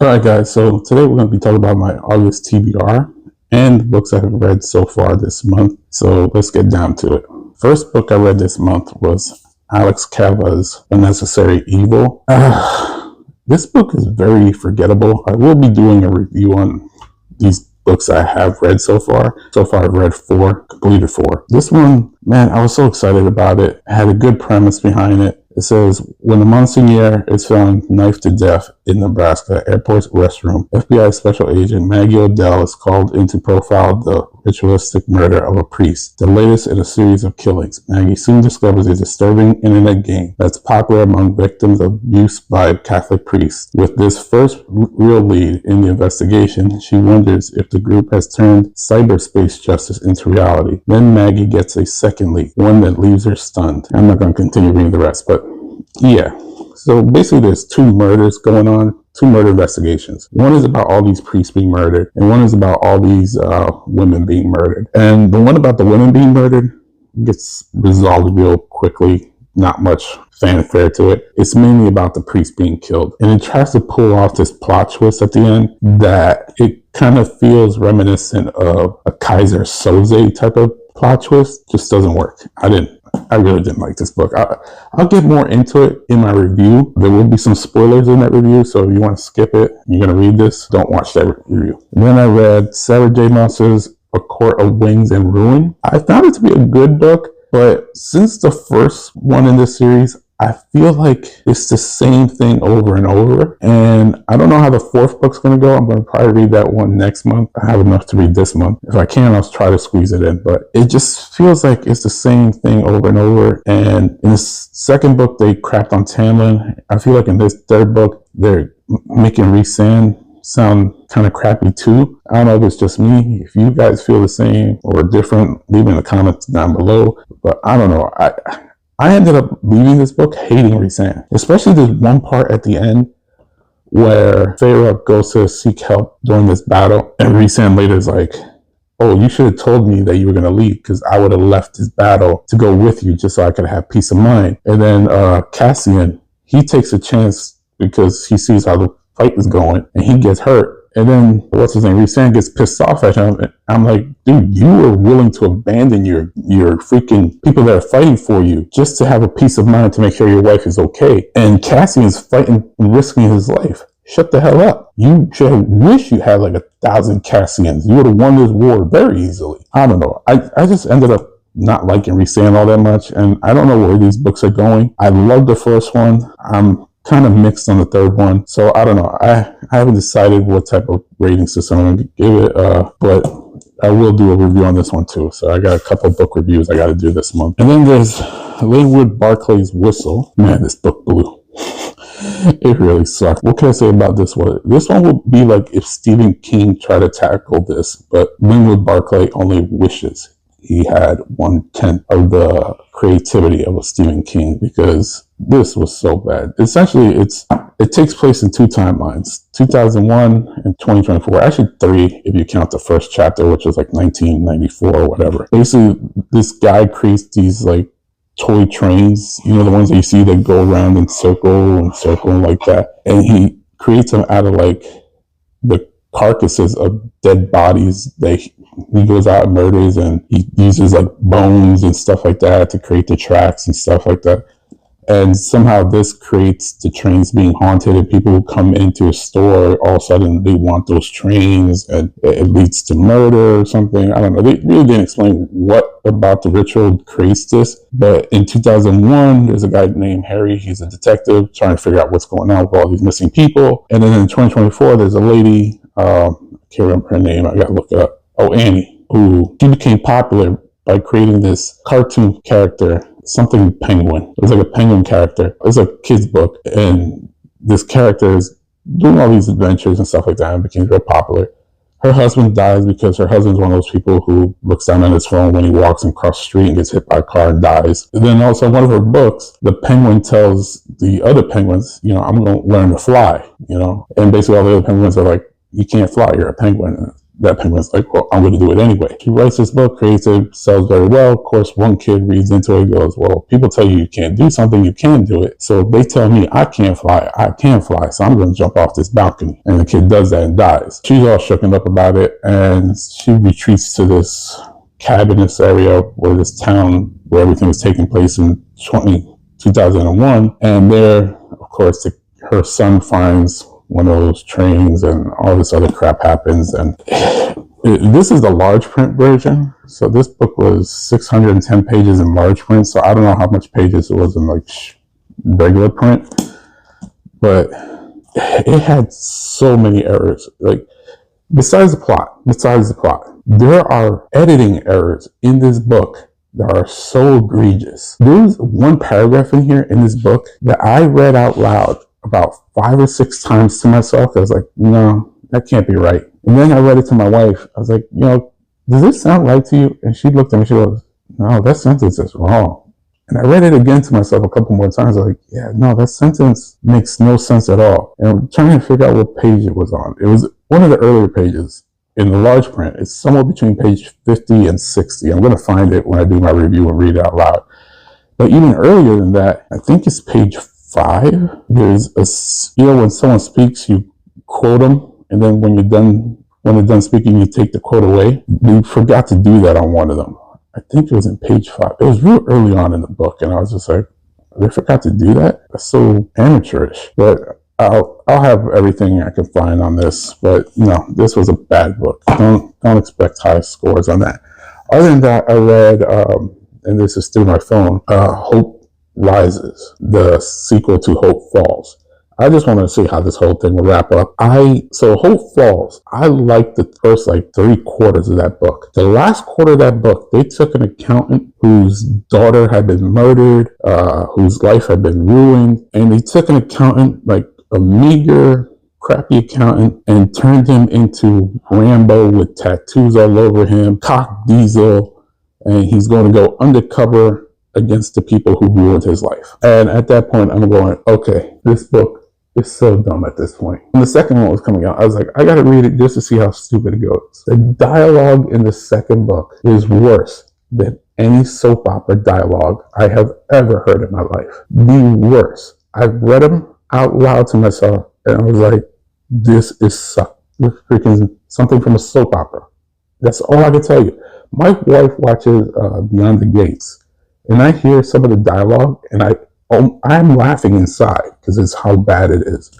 Alright guys, so today we're going to be talking about my August TBR and the books I have read so far this month. So let's get down to it. First book I read this month was Alex Cava's Unnecessary Evil. This book is very forgettable. I will be doing a review on these books I have read so far. So far I've read 4, completed 4. This one, man, I was so excited about it. It had a good premise behind it. It says, when a Monsignor is found knifed to death in Nebraska airport's restroom, FBI Special Agent Maggie Odell is called in to profile the ritualistic murder of a priest, the latest in a series of killings. Maggie soon discovers a disturbing internet game that's popular among victims of abuse by Catholic priests. With this first real lead in the investigation, she wonders if the group has turned cyberspace justice into reality. Then Maggie gets a second lead, one that leaves her stunned. I'm not going to continue reading the rest, but yeah. So basically there's 2 murders going on, 2 murder investigations. One is about all these priests being murdered, and one is about all these women being murdered. And the one about the women being murdered gets resolved real quickly. Not much fanfare to it. It's mainly about the priest being killed. And it tries to pull off this plot twist at the end that it kind of feels reminiscent of a Kaiser Soze type of plot twist. Just doesn't work. I really didn't like this book. I'll get more into it in my review. There will be some spoilers in that review, so if you want to skip it, you're going to read this, don't watch that review. And then I read Sarah J. Maas's A Court of Wings and Ruin. I found it to be a good book, but since the first one in this series, I feel like it's the same thing over and over. And I don't know how the 4th book's going to go. I'm going to probably read that one next month. I have enough to read this month. If I can, I'll try to squeeze it in. But it just feels like it's the same thing over and over. And in this second book, they crapped on Tamlin. I feel like in this 3rd book, they're making Rhysand sound kind of crappy too. I don't know if it's just me. If you guys feel the same or different, leave in the comments down below. But I don't know. I ended up leaving this book hating Rhysand, especially this one part at the end where Feyre goes to seek help during this battle, and Rhysand later is like, oh, you should have told me that you were going to leave, because I would have left this battle to go with you just so I could have peace of mind. And then Cassian, he takes a chance because he sees how the fight is going, and he gets hurt. And then, what's his name, Rhysand gets pissed off at him. And I'm like, dude, you were willing to abandon your freaking people that are fighting for you just to have a peace of mind to make sure your wife is okay. And Cassian's fighting and risking his life. Shut the hell up. You should wish you had like 1,000 Cassians. You would have won this war very easily. I don't know. I just ended up not liking Rhysand all that much. And I don't know where these books are going. I love the first one. I'm kind of mixed on the 3rd one, so I don't know. I haven't decided what type of rating system I'm going to give it, but I will do a review on this one too. So I got a couple book reviews I got to do this month. And then there's Linwood Barclay's Whistle. Man, this book blew. It really sucked. What can I say about this one? This one would be like if Stephen King tried to tackle this, but Linwood Barclay only wishes he had 1/10 of the creativity of a Stephen King, because this was so bad. Essentially, it takes place in 2 timelines, 2001 and 2024. Actually 3 if you count the first chapter, which was like 1994 or whatever. Basically, this guy creates these like toy trains, you know, the ones that you see that go around and circle like that. And he creates them out of like the carcasses of dead bodies that he goes out and murders, and he uses like bones and stuff like that to create the tracks and stuff like that. And somehow this creates the trains being haunted, and people who come into a store, all of a sudden they want those trains, and it leads to murder or something. I don't know. They really didn't explain what about the ritual creates this. But in 2001, there's a guy named Harry. He's a detective trying to figure out what's going on with all these missing people. And then in 2024, there's a lady, I can't remember her name. I got to look it up. Oh, Annie, who she became popular by creating this cartoon character, something penguin. It was like a penguin character. It's a kid's book, and this character is doing all these adventures and stuff like that, and became real popular. Her husband dies because her husband's one of those people who looks down on his phone when he walks across the street and gets hit by a car and dies. And then also one of her books, the penguin tells the other penguins, I'm going to learn to fly, and basically all the other penguins are like, you can't fly, you're a penguin. that penguin's like, well, I'm going to do it anyway. He writes this book, creates it, sells very well. Of course, one kid reads into it and goes, well, people tell you you can't do something, you can do it. So they tell me I can't fly, I can fly. So I'm going to jump off this balcony. And the kid does that and dies. She's all shooken up about it. And she retreats to this cabinous area where this town where everything was taking place in 2001. And there, of course, her son finds one of those trains and all this other crap happens. And this is the large print version. So this book was 610 pages in large print. So I don't know how much pages it was in like regular print, but it had so many errors. Like besides the plot, there are editing errors in this book that are so egregious. There's one paragraph in here in this book that I read out loud about 5 or 6 times to myself. I was like, no, that can't be right. And then I read it to my wife. I was like, does this sound right to you? And she looked at me, she goes, no, that sentence is wrong. And I read it again to myself a couple more times. I was like, yeah, no, that sentence makes no sense at all. And I'm trying to figure out what page it was on. It was one of the earlier pages in the large print. It's somewhere between page 50 and 60. I'm going to find it when I do my review and read it out loud. But even earlier than that, I think it's page 5. There's when someone speaks, you quote them, and then when they're done speaking, you take the quote away. We forgot to do that on one of them. I think it was in page 5. It was real early on in the book, and I was just like, they forgot to do that? That's so amateurish. But I'll have everything I can find on this. But no, this was a bad book. Don't expect high scores on that. Other than that, I read, and this is through my phone, Hope Rises, the sequel to Hope Falls. I just want to see how this whole thing will wrap up. So Hope Falls, I liked the first 3/4 of that book. The last quarter of that book, they took an accountant whose daughter had been murdered, whose life had been ruined, and they took an accountant, like a meager, crappy accountant, and turned him into Rambo with tattoos all over him, cock diesel, and he's going to go undercover against the people who ruined his life. And at that point, I'm going, okay, this book is so dumb at this point. When the second one was coming out, I was like, I gotta read it just to see how stupid it goes. The dialogue in the second book is worse than any soap opera dialogue I have ever heard in my life. The worst. I've read them out loud to myself, and I was like, this is freaking something from a soap opera. That's all I can tell you. My wife watches Beyond the Gates, and I hear some of the dialogue, and I'm laughing inside because it's how bad it is.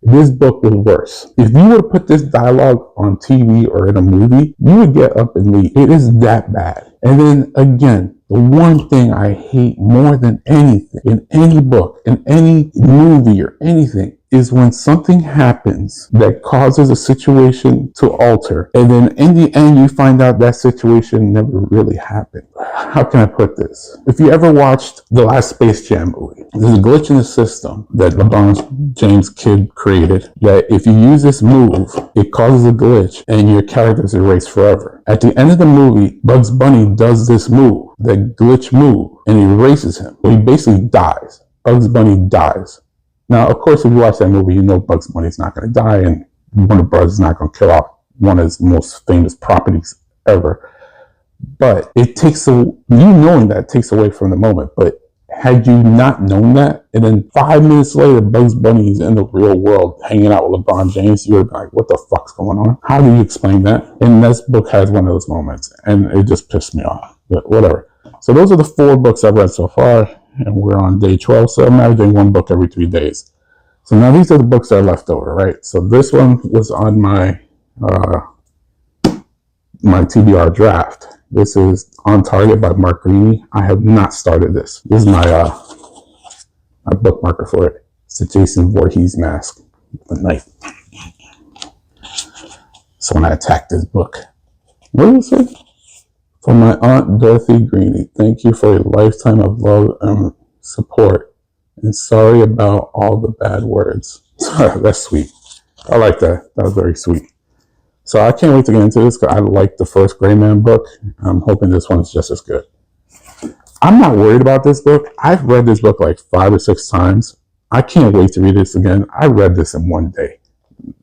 This book was worse. If you were to put this dialogue on TV or in a movie, you would get up and leave. It is that bad. And then again, the one thing I hate more than anything in any book, in any movie or anything, is when something happens that causes a situation to alter, and then in the end you find out that situation never really happened. How can I put this? If you ever watched the last Space Jam movie, there's a glitch in the system that LeBron James kid created, that if you use this move, it causes a glitch and your character is erased forever. At the end of the movie, Bugs Bunny does this move, that glitch move, and erases him. So he basically dies. Bugs Bunny dies. Now, of course, if you watch that movie, you know Bugs Bunny's not going to die, and Warner Bros. Is not going to kill off one of his most famous properties ever. But it takes knowing that takes away from the moment. But had you not known that, and then 5 minutes later, Bugs Bunny's in the real world hanging out with LeBron James, you would be like, what the fuck's going on? How do you explain that? And this book has one of those moments, and it just pissed me off. But whatever. So those are the 4 books I've read so far. And we're on day 12, so I'm averaging 1 book every 3 days. So now these are the books that are left over, right? So this one was on my TBR draft. This is On Target by Mark Greaney. I have not started this. This is my bookmarker for it. It's the Jason Voorhees mask, the knife. So when I attack this book, what did it say? For my Aunt Dorothy Greaney, thank you for a lifetime of love and support. And sorry about all the bad words. That's sweet. I like that. That was very sweet. So I can't wait to get into this because I like the first Gray Man book. I'm hoping this one is just as good. I'm not worried about this book. I've read this book like 5 or 6 times. I can't wait to read this again. I read this in one day.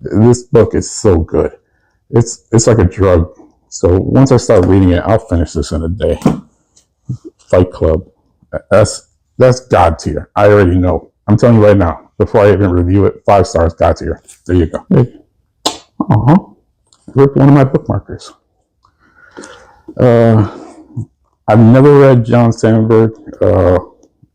This book is so good. It's like a drug. So once I start reading it, I'll finish this in a day. Fight Club. That's God tier. I already know. I'm telling you right now, before I even review it, 5 stars, God tier. There you go. Hey. Rip one of my bookmarkers. I've never read John Sandberg.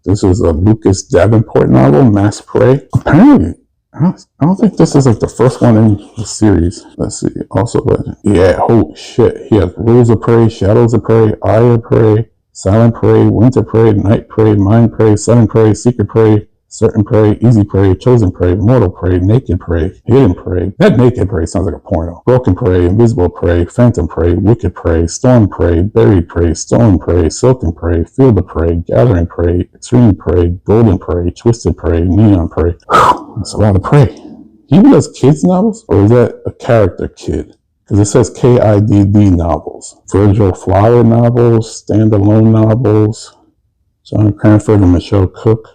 This is a Lucas Davenport novel, Mass Prey. Apparently, I don't think this is like the first one in the series. Let's see. Also, yeah, holy shit. He has Rules of Prey, Shadows of Prey, Eye of Prey, Silent Prey, Winter Prey, Night Prey, Mind Prey, Sudden Prey, Secret Prey, Certain Prey, Easy Prey, Chosen Prey, Mortal Prey, Naked Prey, Hidden Prey. That Naked Prey sounds like a porno. Broken Prey, Invisible Prey, Phantom Prey, Wicked Prey, Storm Prey, Buried Prey, Stolen Prey, Silken Prey, Field of Prey, Gathering Prey, Extreme Prey, Golden Prey, Twisted Prey, Neon Prey. That's a lot of prey. He does kids novels, or is that a character kid? Because it says KIDD novels. Virgil Flower novels, standalone novels, John Cranford and Michelle Cook.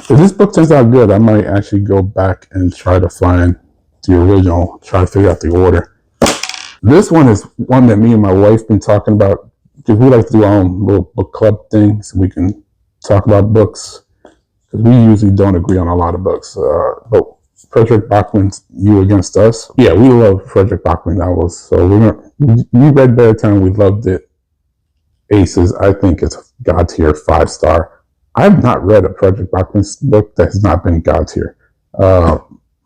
If this book turns out good, I might actually go back and try to find the original, try to figure out the order. This one is one that me and my wife been talking about, because we like to do our own little book club thing, so we can talk about books, because we usually don't agree on a lot of books. But Frederick Bachman's You Against Us. Yeah, we love Frederick Bachman novels, so we read Beartown, we loved it. Aces, I think it's God tier, 5 star. I've not read a Frederick Bachman's book that has not been God tier.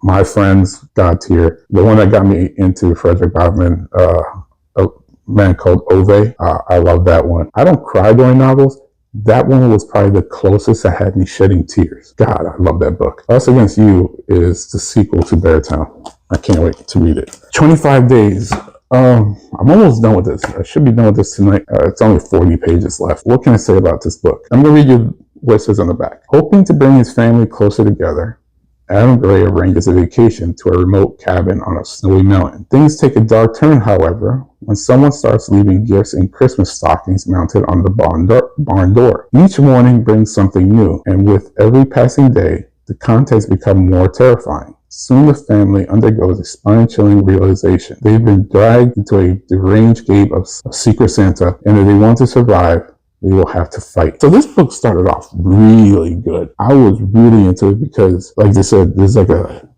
My Friends, God tier. The one that got me into Frederick Bachman, a man called Ove. I love that one. I don't cry during novels. That one was probably the closest that had me shedding tears. God, I love that book. Us Against You is the sequel to Beartown. I can't wait to read it. 25 Days. I'm almost done with this. I should be done with this tonight. It's only 40 pages left. What can I say about this book? I'm going to read you what it says on the back. Hoping to bring his family closer together, Adam Gray arranges a vacation to a remote cabin on a snowy mountain. Things take a dark turn, however, when someone starts leaving gifts in Christmas stockings mounted on the barn door. Each morning brings something new, and with every passing day, the contents become more terrifying. Soon the family undergoes a spine-chilling realization. They've been dragged into a deranged game of Secret Santa, and if they want to survive, they will have to fight. So this book started off really good. I was really into it because, like they said, there's a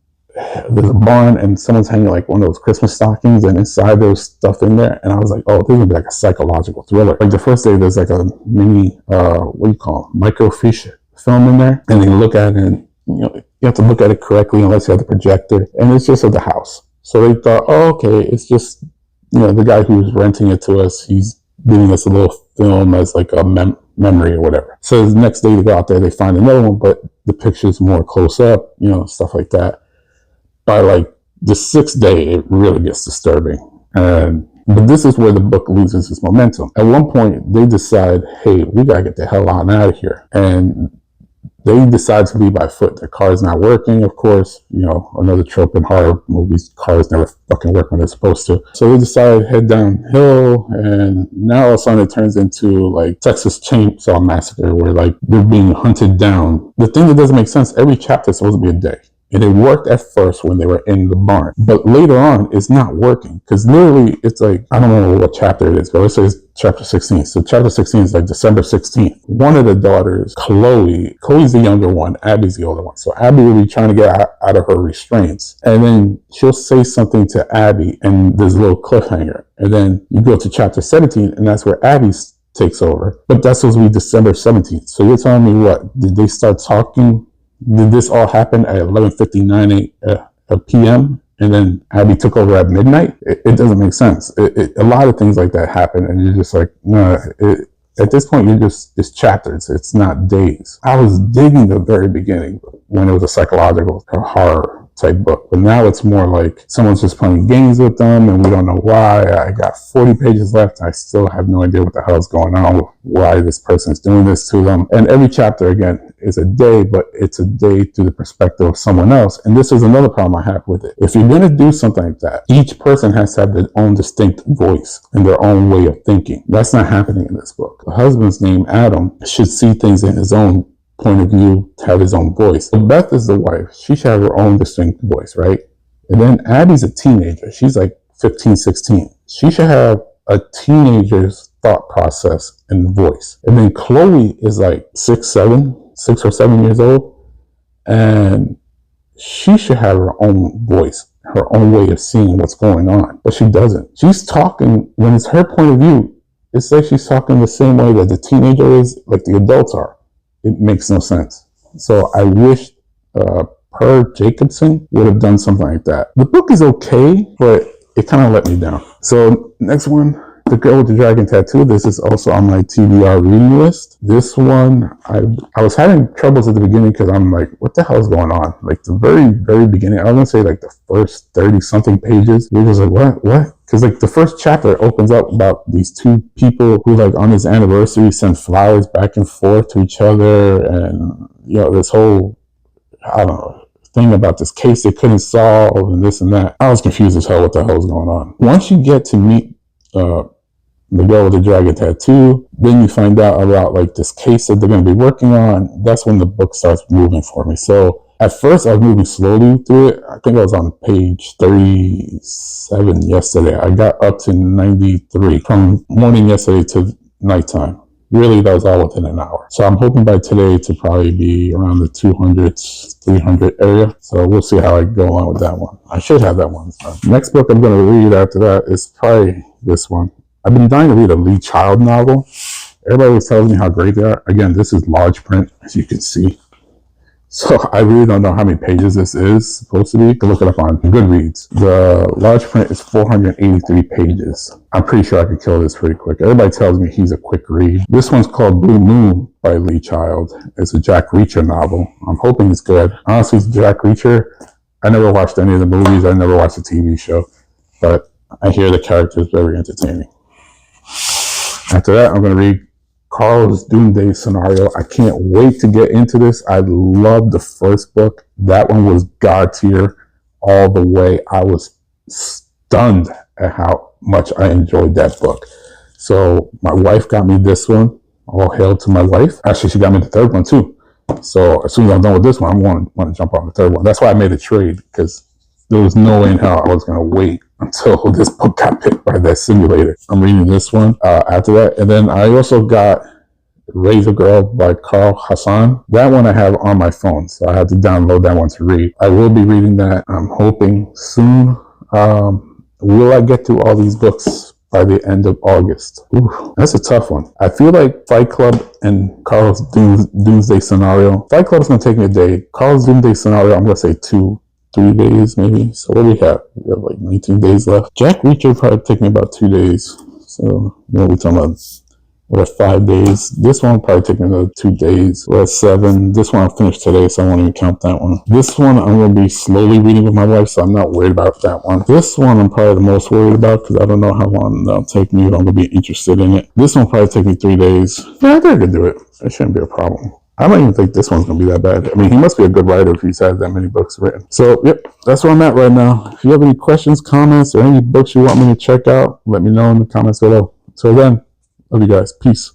barn and someone's hanging like one of those Christmas stockings, and inside there's stuff in there. And I was like, oh, this would be like a psychological thriller. Like the first day, there's like a mini, what do you call it, microfiche film in there, and they look at it, and you have to look at it correctly unless you have the projector, and it's just of the house. So they thought, oh, okay, it's just, the guy who's renting it to us, he's giving us a little film as like a memory or whatever. So the next day they go out there, they find another one, but the picture's more close up, stuff like that. By like the 6th day, it really gets disturbing. But this is where the book loses its momentum. At one point, they decide, hey, we gotta get the hell on out of here. And they decide to leave by foot. Their car's not working, of course. Another trope in horror movies, cars never fucking work when they're supposed to. So they decide to head downhill, and now all of a sudden it turns into like Texas Chainsaw Massacre, where like they're being hunted down. The thing that doesn't make sense, every chapter is supposed to be a day. And it worked at first when they were in the barn. But later on, it's not working. Because literally, it's like, I don't know what chapter it is, but let's say it's chapter 16. So chapter 16 is like December 16th. One of the daughters, Chloe's the younger one, Abby's the older one. So Abby will be trying to get out of her restraints. And then she'll say something to Abby, and there's a little cliffhanger. And then you go to chapter 17, and that's where Abby takes over. But that's supposed to be December 17th. So you're telling me what? Did they start talking? Did this all happen at 11:59 p.m. and then Abby took over at midnight? It doesn't make sense. A lot of things like that happen, and you're just like, no. At this point, it's chapters. It's not days. I was digging the very beginning when it was a psychological horror type book, but now it's more like someone's just playing games with them, and we don't know why. I got 40 pages left. I still have no idea what the hell is going on, why this person is doing this to them. And every chapter, again, is a day, but it's a day through the perspective of someone else. And this is another problem I have with it. If you're going to do something like that, each person has to have their own distinct voice and their own way of thinking. That's not happening in this book. The husband's name, Adam, should see things in his own point of view, to have his own voice. So Beth is the wife. She should have her own distinct voice, right? And then Abby's a teenager. She's like 15, 16. She should have a teenager's thought process and voice. And then Chloe is like 6 or 7 years old. And she should have her own voice, her own way of seeing what's going on. But she doesn't. She's talking, when it's her point of view, it's like she's talking the same way that the teenager is, like the adults are. It makes no sense. So I wish Per Jacobson would have done something like that. The book is okay, but it kind of let me down. So next one, The Girl with the Dragon Tattoo. This is also on my TBR reading list. This one, I was having troubles at the beginning because I'm like, what the hell is going on? Like the very, very beginning, I was going to say like the first 30 something pages, you're just like, what? Because like the first chapter opens up about these two people who like on his anniversary send flowers back and forth to each other. And, you know, this whole, I don't know, thing about this case they couldn't solve and this and that. I was confused as hell what the hell was going on. Once you get to meet the girl with the dragon tattoo, then you find out about like this case that they're going to be working on. That's when the book starts moving for me. So at first I was moving slowly through it. I think I was on page 37 yesterday. I got up to 93 from morning yesterday to nighttime. Really, that was all within an hour. So I'm hoping by today to probably be around the 200s, 300 area. So we'll see how I go on with that one. I should have that one. So next book I'm going to read after that is probably this one. I've been dying to read a Lee Child novel. Everybody always tells me how great they are. Again, this is large print, as you can see. So I really don't know how many pages this is supposed to be. You can look it up on Goodreads. The large print is 483 pages. I'm pretty sure I could kill this pretty quick. Everybody tells me he's a quick read. This one's called Blue Moon by Lee Child. It's a Jack Reacher novel. I'm hoping it's good. Honestly, Jack Reacher, I never watched any of the movies. I never watched the TV show. But I hear the characters very entertaining. After that, I'm going to read Carl's Doomsday Scenario. I can't wait to get into this. I love the first book. That one was God tier all the way. I was stunned at how much I enjoyed that book. So my wife got me this one. All hail to my wife. Actually, she got me the third one too. So as soon as I'm done with this one, I'm going to jump on the third one. That's why I made a trade, because there was no way in hell I was going to wait until this book got picked by that simulator. I'm reading this one after that. And then I also got Raise a Girl by Carl Hassan. That one I have on my phone, so I had to download that one to read. I will be reading that, I'm hoping, soon. Will I get through all these books by the end of August? Ooh, that's a tough one. I feel like Fight Club and Carl's Doomsday Scenario. Fight Club is going to take me a day. Carl's Doomsday Scenario, I'm going to say 2-3 days maybe. So what do we have? We have like 19 days left. Jack Reacher probably take me about 2 days. So we're talking about, we're at 5 days. This one will probably take me another 2 days. We're at 7. This one I'll finish today, so I won't even count that one. This one I'm going to be slowly reading with my wife, so I'm not worried about that one. This one I'm probably the most worried about because I don't know how long that'll take me if I'm going to be interested in it. This one will probably take me 3 days. Yeah, I think I can do it. It shouldn't be a problem. I don't even think this one's going to be that bad. I mean, he must be a good writer if he's had that many books written. So, yep, that's where I'm at right now. If you have any questions, comments, or any books you want me to check out, let me know in the comments below. Until then, love you guys. Peace.